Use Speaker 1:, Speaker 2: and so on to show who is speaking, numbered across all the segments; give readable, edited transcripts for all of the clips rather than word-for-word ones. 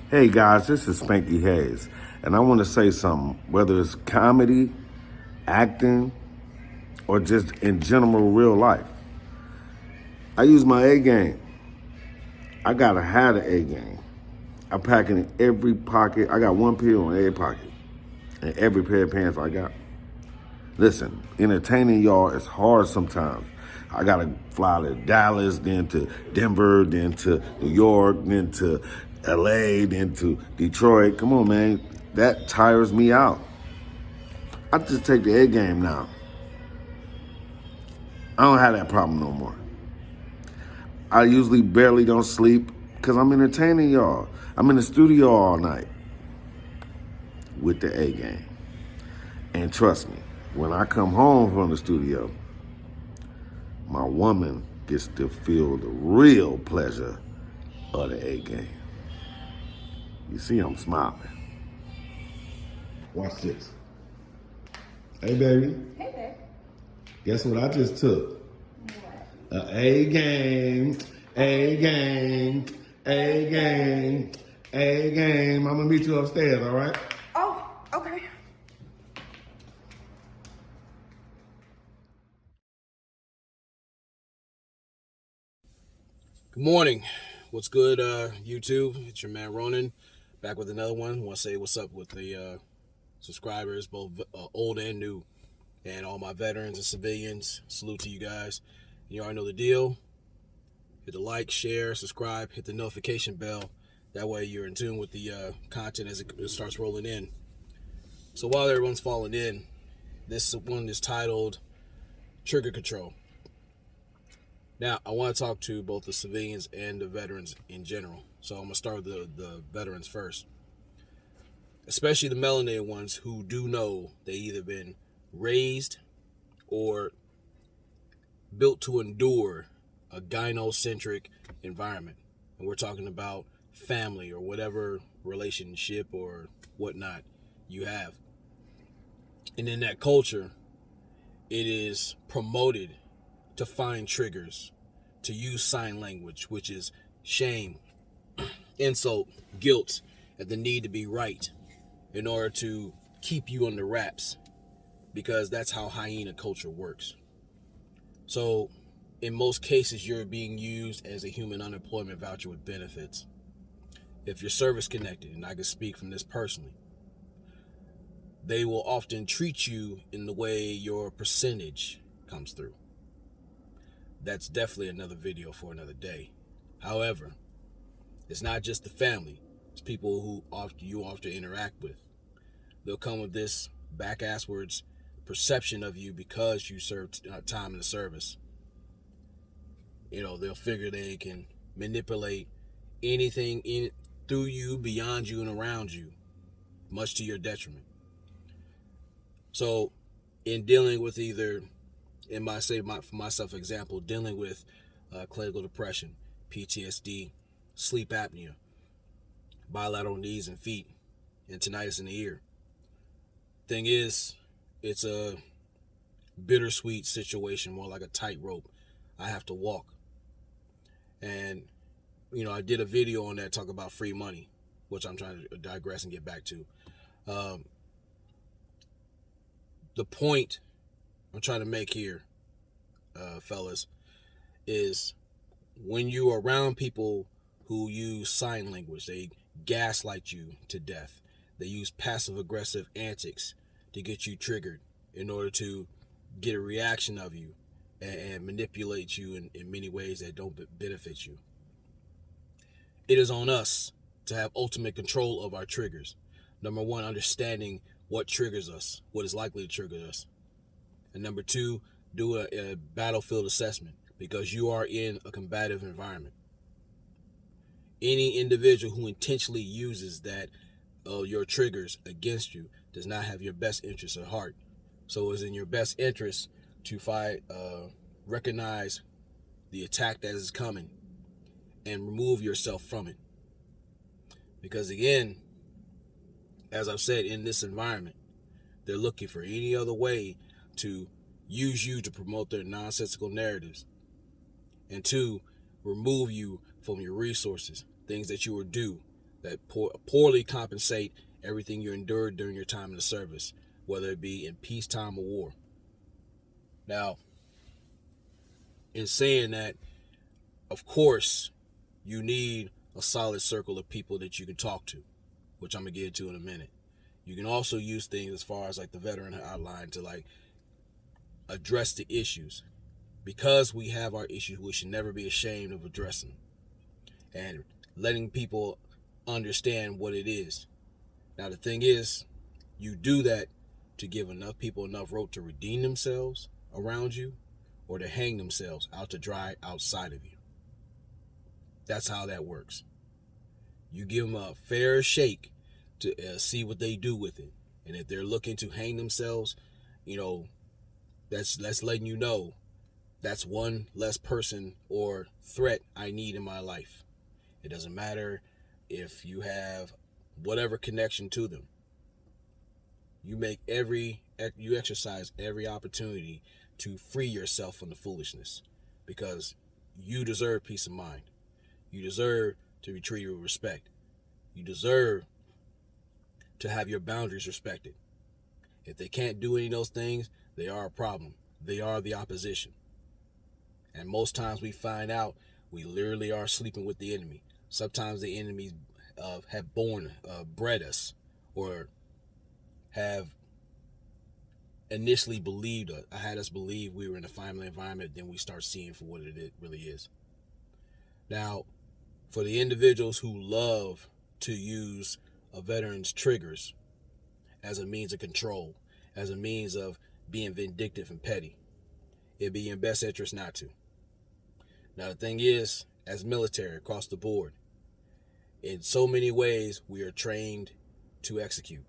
Speaker 1: Hey guys, this is Spanky Hayes, and I want to say something, whether it's comedy, acting, or just in general real life. I use my A game. I gotta have the A game. I pack it in every pocket. I got one pill in every pocket, and every pair of pants I got. Listen, entertaining y'all is hard sometimes. I gotta fly to Dallas, then to Denver, then to New York, then to LA, then to Detroit. Come on, man. That tires me out. I just take the A game now. I don't have that problem no more. I usually barely don't sleep because I'm entertaining y'all. I'm in the studio all night with the A game. And trust me, when I come home from the studio, my woman gets to feel the real pleasure of the A game. You see, I'm smiling. Watch this. Hey, baby.
Speaker 2: Hey there.
Speaker 1: Guess what I just took?
Speaker 2: What?
Speaker 1: A game, A game, A game, A game. I'm gonna meet you upstairs, all right?
Speaker 2: Oh, okay.
Speaker 3: Good morning. What's good, YouTube? It's your man Ronin, back with another one. I want to say what's up with the subscribers, both old and new, and all my veterans and civilians. Salute to you guys. You already know the deal. Hit the like, share, subscribe, hit the notification bell. That way you're in tune with the content as it starts rolling in. So while everyone's falling in, this one is titled Trigger Control. Now, I want to talk to both the civilians and the veterans in general. So I'm going to start with the veterans first. Especially the melanated ones who do know they either been raised or built to endure a gynocentric environment. And we're talking about family or whatever relationship or whatnot you have. And in that culture, it is promoted to find triggers, to use sign language, which is shame, insult, guilt, and the need to be right in order to keep you under wraps, because that's how hyena culture works. So in most cases, you're being used as a human unemployment voucher with benefits. If you're service connected, and I can speak from this personally, they will often treat you in the way your percentage comes through. That's definitely another video for another day. However, it's not just the family. It's people who you often interact with. They'll come with this back-asswards perception of you because you served time in the service. You know, they'll figure they can manipulate anything through you, beyond you, and around you, much to your detriment. So, in dealing with either, for myself example, dealing with clinical depression, PTSD, sleep apnea, bilateral knees and feet, and tinnitus in the ear. Thing is, it's a bittersweet situation, more like a tightrope I have to walk. And, I did a video on that, talk about free money, which I'm trying to digress and get back to. The point I'm trying to make here, fellas, is when you are around people who use sign language, they gaslight you to death. They use passive-aggressive antics to get you triggered in order to get a reaction of you and manipulate you in many ways that don't benefit you. It is on us to have ultimate control of our triggers. Number one, understanding what triggers us, what is likely to trigger us. And number two, do a battlefield assessment, because you are in a combative environment. Any individual who intentionally uses your triggers against you does not have your best interests at heart. So it's in your best interest to recognize the attack that is coming and remove yourself from it. Because again, as I've said, in this environment, they're looking for any other way to use you to promote their nonsensical narratives, and to remove you from your resources, things that you are due, that poorly compensate everything you endured during your time in the service, whether it be in peacetime or war. Now, in saying that, of course, you need a solid circle of people that you can talk to, which I'm going to get into in a minute. You can also use things as far as like the veteran hotline to like address the issues. Because we have our issues, we should never be ashamed of addressing them and letting people understand what it is. Now, the thing is, you do that to give enough people enough rope to redeem themselves around you or to hang themselves out to dry outside of you. That's how that works. You give them a fair shake to see what they do with it. And if they're looking to hang themselves, that's letting you know that's one less person or threat I need in my life. It doesn't matter if you have whatever connection to them. You exercise every opportunity to free yourself from the foolishness, because you deserve peace of mind. You deserve to be treated with respect. You deserve to have your boundaries respected. If they can't do any of those things, they are a problem. They are the opposition. And most times we find out we literally are sleeping with the enemy. Sometimes the enemies have bred us, or have initially had us believe we were in a family environment, then we start seeing for what it really is. Now, for the individuals who love to use a veteran's triggers as a means of control, as a means of being vindictive and petty, it'd be in best interest not to. Now, the thing is, as military across the board, in so many ways, we are trained to execute,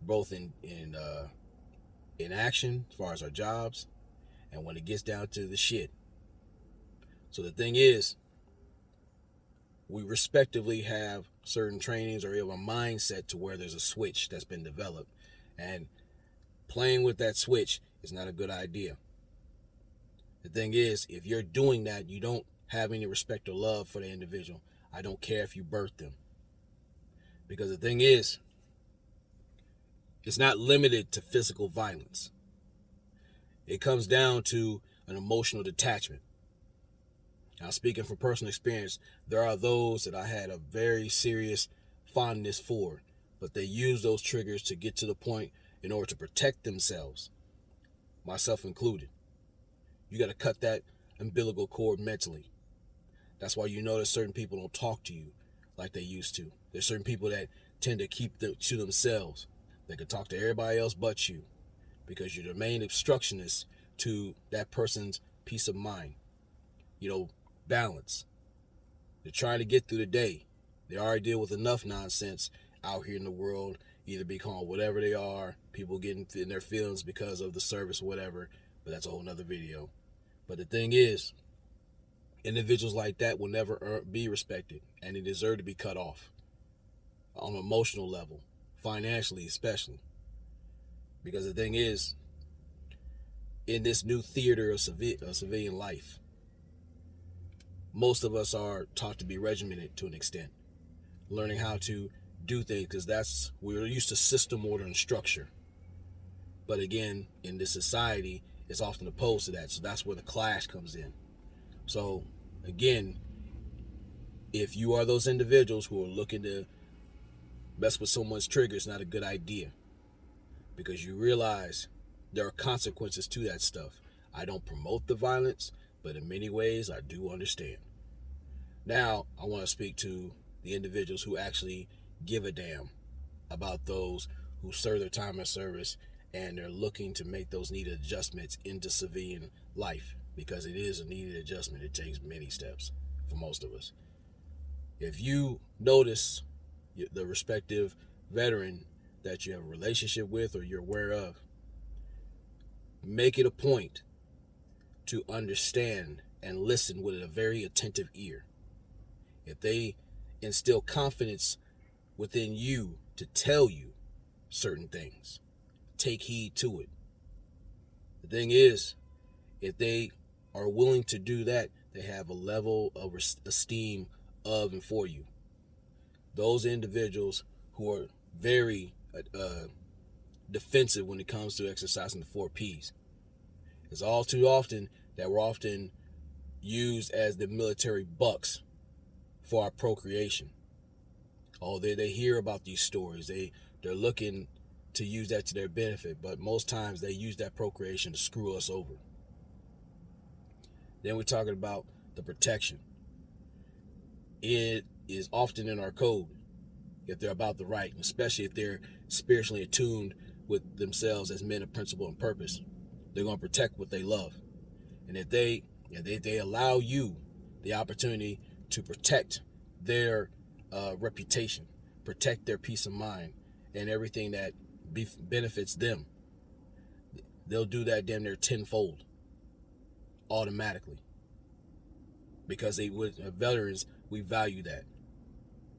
Speaker 3: both in action as far as our jobs, and when it gets down to the shit. So the thing is, we respectively have certain trainings or have a mindset to where there's a switch that's been developed, and playing with that switch is not a good idea. The thing is, if you're doing that, you don't have any respect or love for the individual. I don't care if you birthed them. Because the thing is, it's not limited to physical violence. It comes down to an emotional detachment. Now, speaking from personal experience, there are those that I had a very serious fondness for, but they use those triggers to get to the point in order to protect themselves, myself included. You got to cut that umbilical cord mentally. That's why you notice certain people don't talk to you like they used to. There's certain people that tend to keep to themselves. They can talk to everybody else but you, because you're the main obstructionist to that person's peace of mind. Balance. They're trying to get through the day. They already deal with enough nonsense out here in the world, either be called whatever they are, people getting in their feelings because of the service or whatever, but that's a whole nother video. But the thing is, individuals like that will never be respected, and they deserve to be cut off on an emotional level, financially especially. Because the thing is, in this new theater of civilian life, most of us are taught to be regimented to an extent, learning how to do things, because we're used to system, order, and structure. But again, in this society, it's often opposed to that, so that's where the clash comes in. So again, if you are those individuals who are looking to mess with someone's trigger, it's not a good idea, because you realize there are consequences to that stuff. I don't promote the violence, but in many ways I do understand. Now, I want to speak to the individuals who actually give a damn about those who serve their time of service, and they're looking to make those needed adjustments into civilian life, because it is a needed adjustment. It takes many steps for most of us. If you notice the respective veteran that you have a relationship with or you're aware of, make it a point to understand and listen with a very attentive ear. If they instill confidence within you to tell you certain things, take heed to it. The thing is, if they are willing to do that, they have a level of esteem of and for you. those individuals who are very defensive when it comes to exercising the 4Ps. It's all too often that we're often used as the military bucks for our procreation. Oh, they hear about these stories. They're looking to use that to their benefit, but most times they use that procreation to screw us over. Then we're talking about the protection. It is often in our code if they're about the right, especially if they're spiritually attuned with themselves as men of principle and purpose. They're going to protect what they love. And if they allow you the opportunity to protect their reputation, protect their peace of mind, and everything that benefits them, they'll do that damn near tenfold automatically. Because veterans, we value that.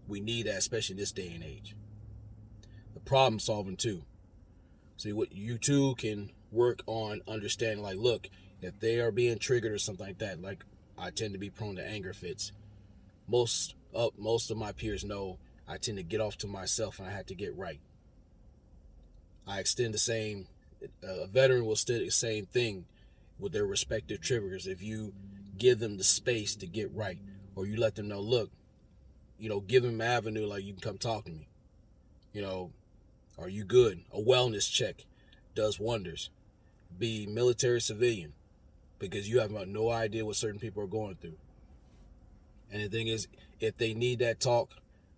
Speaker 3: We need that, especially in this day and age. The problem solving too. See, what you too can work on understanding, like, look, if they are being triggered or something like that, like I tend to be prone to anger fits. Most of my peers know I tend to get off to myself and I have to get right. I extend the same, a veteran will extend the same thing with their respective triggers. If you give them the space to get right, or you let them know, look, give them an avenue, like, you can come talk to me. Are you good? A wellness check does wonders. Be military, civilian, because you have no idea what certain people are going through. And the thing is, if they need that talk,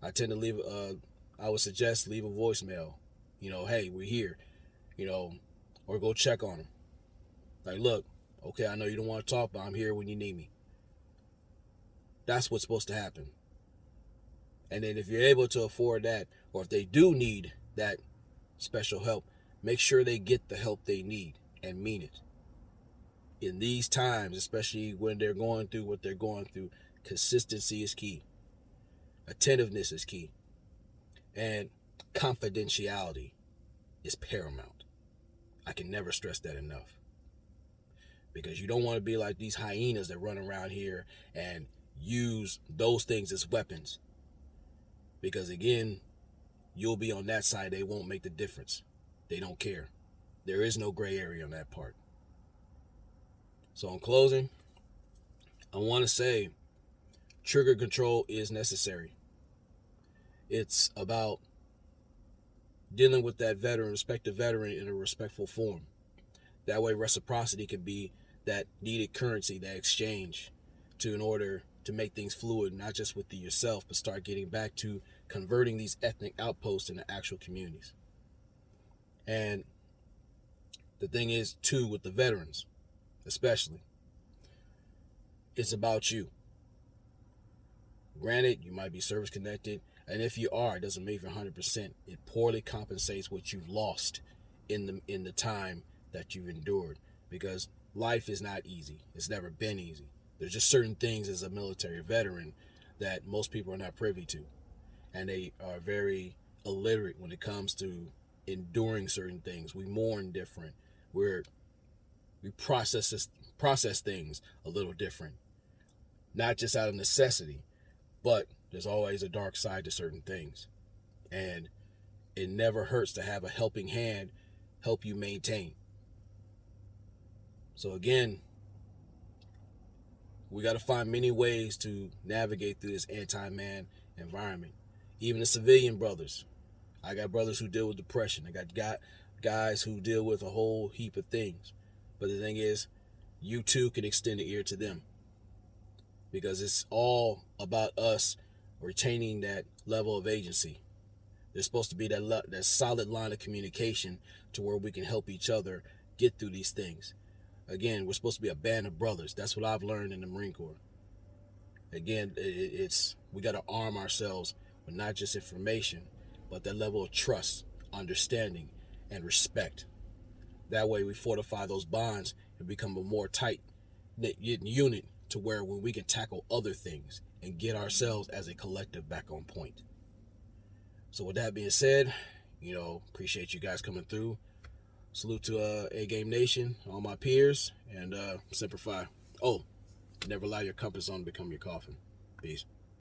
Speaker 3: I tend to I would suggest leave a voicemail. Hey, we're here, or go check on them. Like, look, okay, I know you don't want to talk, but I'm here when you need me. That's what's supposed to happen. And then if you're able to afford that, or if they do need that special help, make sure they get the help they need and mean it. In these times, especially when they're going through what they're going through, consistency is key. Attentiveness is key. And confidentiality is paramount. I can never stress that enough. Because you don't want to be like these hyenas that run around here and use those things as weapons. Because again, you'll be on that side, they won't make the difference. They don't care. There is no gray area on that part. So in closing, I want to say trigger control is necessary. It's about dealing with that veteran, respective veteran, in a respectful form. That way reciprocity can be that needed currency, that exchange, in order to make things fluid, not just with yourself, but start getting back to converting these ethnic outposts into actual communities. And the thing is, too, with the veterans, especially, it's about you. Granted, you might be service connected, and if you are, it doesn't make you 100%. It poorly compensates what you've lost in the time that you've endured, because life is not easy. It's never been easy. There's just certain things as a military veteran that most people are not privy to, and they are very illiterate when it comes to enduring certain things. We mourn different. We process things a little different, not just out of necessity, but there's always a dark side to certain things, and it never hurts to have a helping hand help you maintain. So again, we got to find many ways to navigate through this anti-man environment. Even the civilian brothers. I got brothers who deal with depression. I got guys who deal with a whole heap of things. But the thing is, you too can extend the ear to them. Because it's all about us retaining that level of agency. There's supposed to be that solid line of communication to where we can help each other get through these things. Again, we're supposed to be a band of brothers. That's what I've learned in the Marine Corps. Again, we got to arm ourselves with not just information, but that level of trust, understanding, and respect. That way we fortify those bonds and become a more tight-knit unit to where when we can tackle other things and get ourselves as a collective back on point. So with that being said, appreciate you guys coming through. Salute to A-Game Nation, all my peers, and Semper Fi. Oh, never allow your comfort zone to become your coffin. Peace.